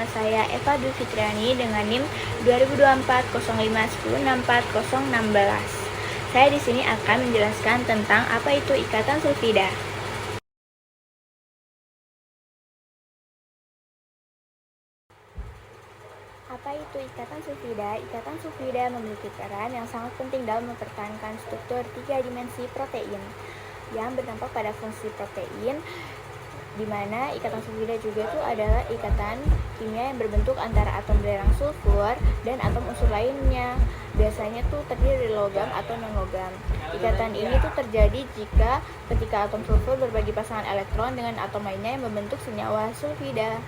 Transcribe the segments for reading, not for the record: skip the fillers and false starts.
bersama saya Eva Dwi Fitriani dengan NIM 2024-051064-016. Saya di sini akan menjelaskan tentang apa itu ikatan sulfida. Apa itu ikatan sulfida? Ikatan sulfida memiliki peran yang sangat penting dalam mempertahankan struktur 3 dimensi protein yang berdampak pada fungsi protein, di mana ikatan sulfida juga itu adalah ikatan kimia yang berbentuk antara atom belerang sulfur dan atom unsur lainnya. Biasanya tuh terdiri dari logam atau non-logam. Ikatan ini tuh terjadi ketika atom sulfur berbagi pasangan elektron dengan atom lainnya yang membentuk senyawa sulfida.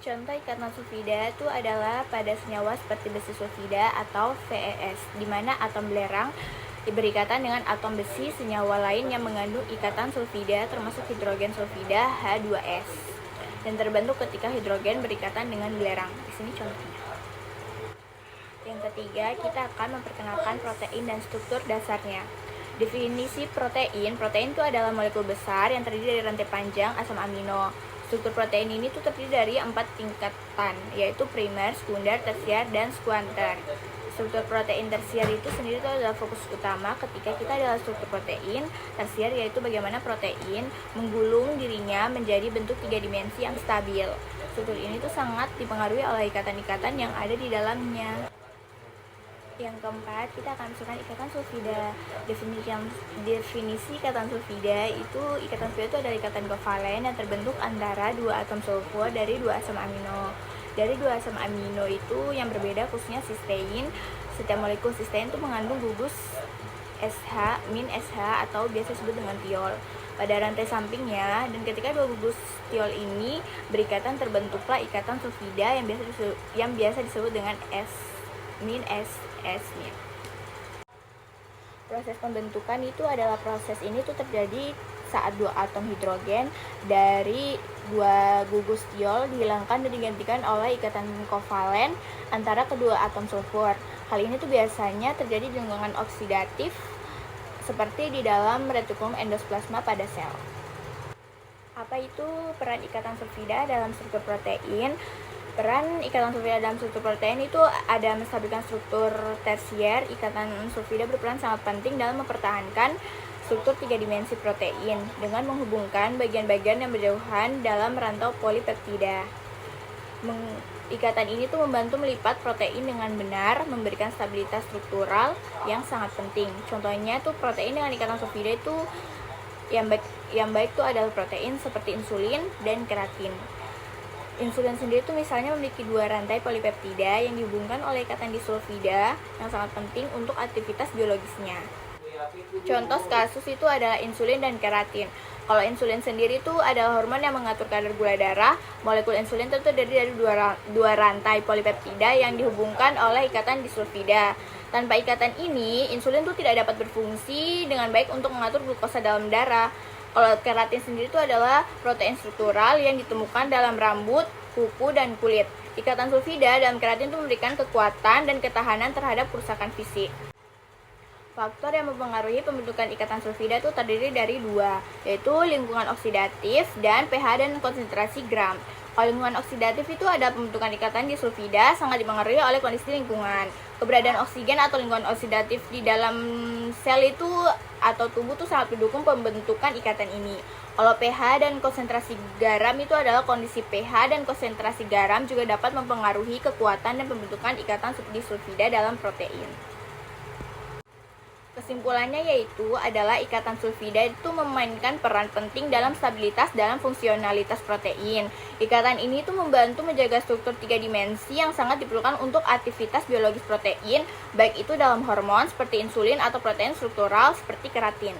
Contoh ikatan sulfida itu adalah pada senyawa seperti besi sulfida atau VES, di mana atom belerang berikatan dengan atom besi senyawa lain yang mengandung ikatan sulfida, termasuk hidrogen sulfida H2S, dan terbentuk ketika hidrogen berikatan dengan belerang. Di sini contohnya. Yang ketiga, kita akan memperkenalkan protein dan struktur dasarnya. Definisi protein itu adalah molekul besar yang terdiri dari rantai panjang asam amino. Struktur protein ini tuh terdiri dari 4 tingkatan, yaitu primer, sekunder, tersier, dan sekuanter. Struktur protein tersier itu sendiri itu adalah fokus utama ketika kita adalah struktur protein tersier, yaitu bagaimana protein menggulung dirinya menjadi bentuk 3 dimensi yang stabil. Struktur ini tuh sangat dipengaruhi oleh ikatan-ikatan yang ada di dalamnya. Yang keempat, kita akan masukkan ikatan sulfida. Definisi ikatan sulfida itu adalah ikatan kovalen yang terbentuk antara 2 atom sulfur dari 2 asam amino. Dari 2 asam amino itu yang berbeda khususnya sistein. Setiap molekul sistein itu mengandung gugus SH, min SH atau biasa disebut dengan tiol pada rantai sampingnya, dan ketika 2 gugus tiol ini berikatan terbentuklah ikatan sulfida yang biasa disebut dengan min SS. Proses pembentukan itu adalah proses ini tuh terjadi saat 2 atom hidrogen dari 2 gugus tiol dihilangkan dan digantikan oleh ikatan kovalen antara kedua atom sulfur. Hal ini tuh biasanya terjadi di lingkungan oksidatif seperti di dalam retikulum endosplasma pada sel. Apa itu peran ikatan sulfida dalam struktur protein? Peran ikatan sulfida dalam struktur protein itu ada menstabilkan struktur tersier. Ikatan sulfida berperan sangat penting dalam mempertahankan struktur 3 dimensi protein dengan menghubungkan bagian-bagian yang berjauhan dalam rantau polipeptida. Ikatan ini tuh membantu melipat protein dengan benar, memberikan stabilitas struktural yang sangat penting. Contohnya tuh protein dengan ikatan sulfida itu yang baik tuh adalah protein seperti insulin dan keratin. Insulin sendiri tuh misalnya memiliki 2 rantai polipeptida yang dihubungkan oleh ikatan disulfida yang sangat penting untuk aktivitas biologisnya. Contoh kasus itu adalah insulin dan keratin. Kalau insulin sendiri itu adalah hormon yang mengatur kadar gula darah. Molekul insulin itu terdiri dari 2 rantai polipeptida yang dihubungkan oleh ikatan disulfida. Tanpa ikatan ini, insulin itu tidak dapat berfungsi dengan baik untuk mengatur glukosa dalam darah. Kalau keratin sendiri itu adalah protein struktural yang ditemukan dalam rambut, kuku, dan kulit. Ikatan sulfida dalam keratin itu memberikan kekuatan dan ketahanan terhadap kerusakan fisik. Faktor yang mempengaruhi pembentukan ikatan sulfida itu terdiri dari 2, yaitu lingkungan oksidatif dan pH dan konsentrasi gram. Kalau lingkungan oksidatif itu ada pembentukan ikatan di sulfida sangat dipengaruhi oleh kondisi lingkungan. Keberadaan oksigen atau lingkungan oksidatif di dalam sel itu atau tubuh itu sangat mendukung pembentukan ikatan ini. Kalau pH dan konsentrasi garam itu adalah kondisi pH dan konsentrasi garam juga dapat mempengaruhi kekuatan dan pembentukan ikatan di sulfida dalam protein. Kesimpulannya yaitu adalah ikatan sulfida itu memainkan peran penting dalam stabilitas dalam fungsionalitas protein. Ikatan ini itu membantu menjaga struktur 3 dimensi yang sangat diperlukan untuk aktivitas biologis protein, baik itu dalam hormon seperti insulin atau protein struktural seperti keratin.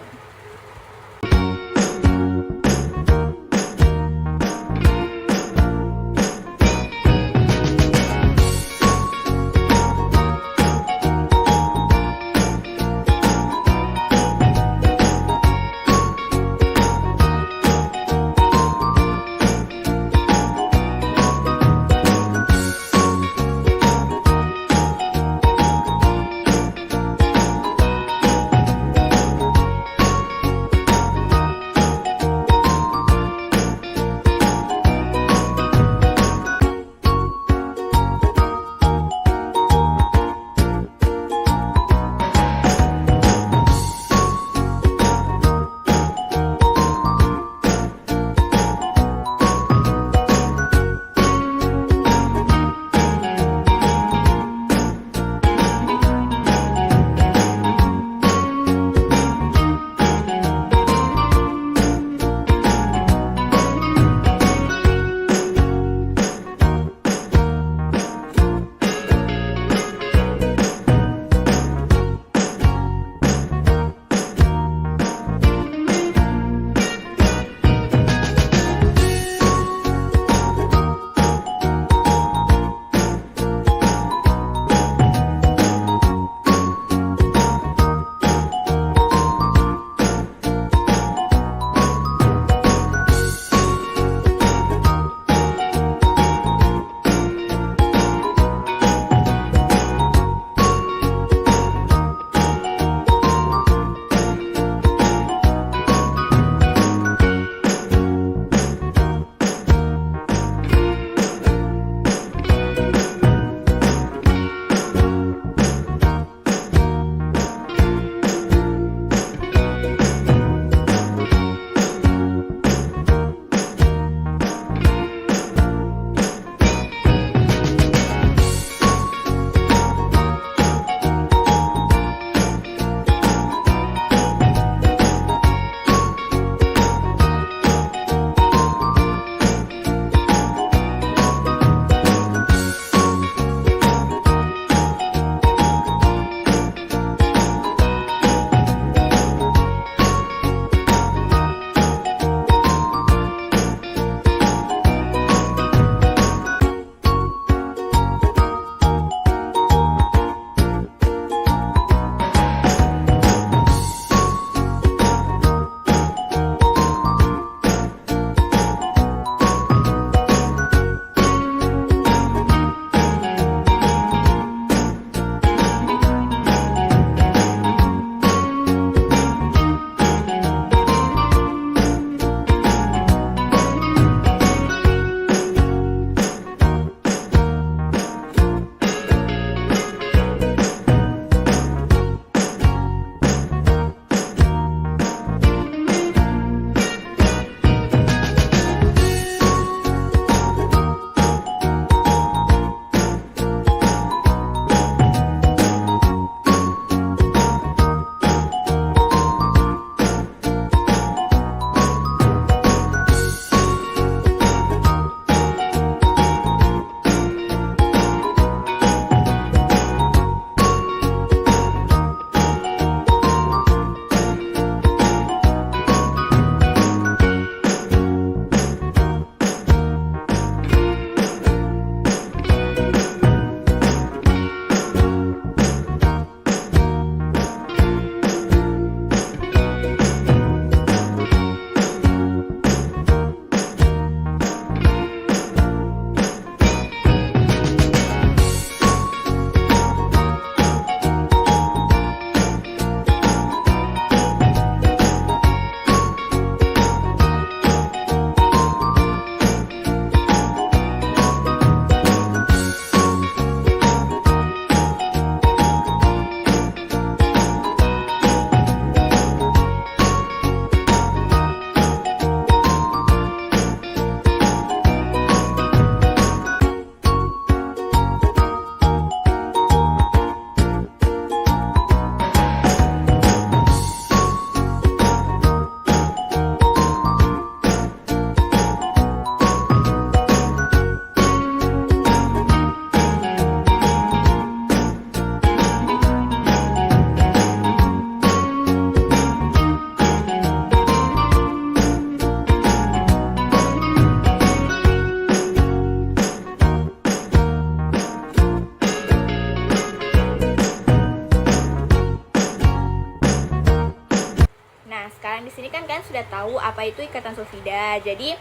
kan sudah tahu apa itu ikatan sulfida. Jadi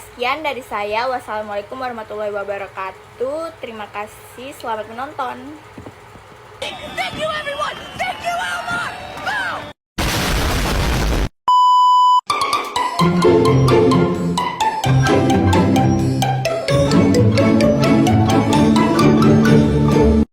sekian dari saya. Wassalamualaikum warahmatullahi wabarakatuh. Terima kasih, selamat menonton. Thank you everyone. Thank you Elmar.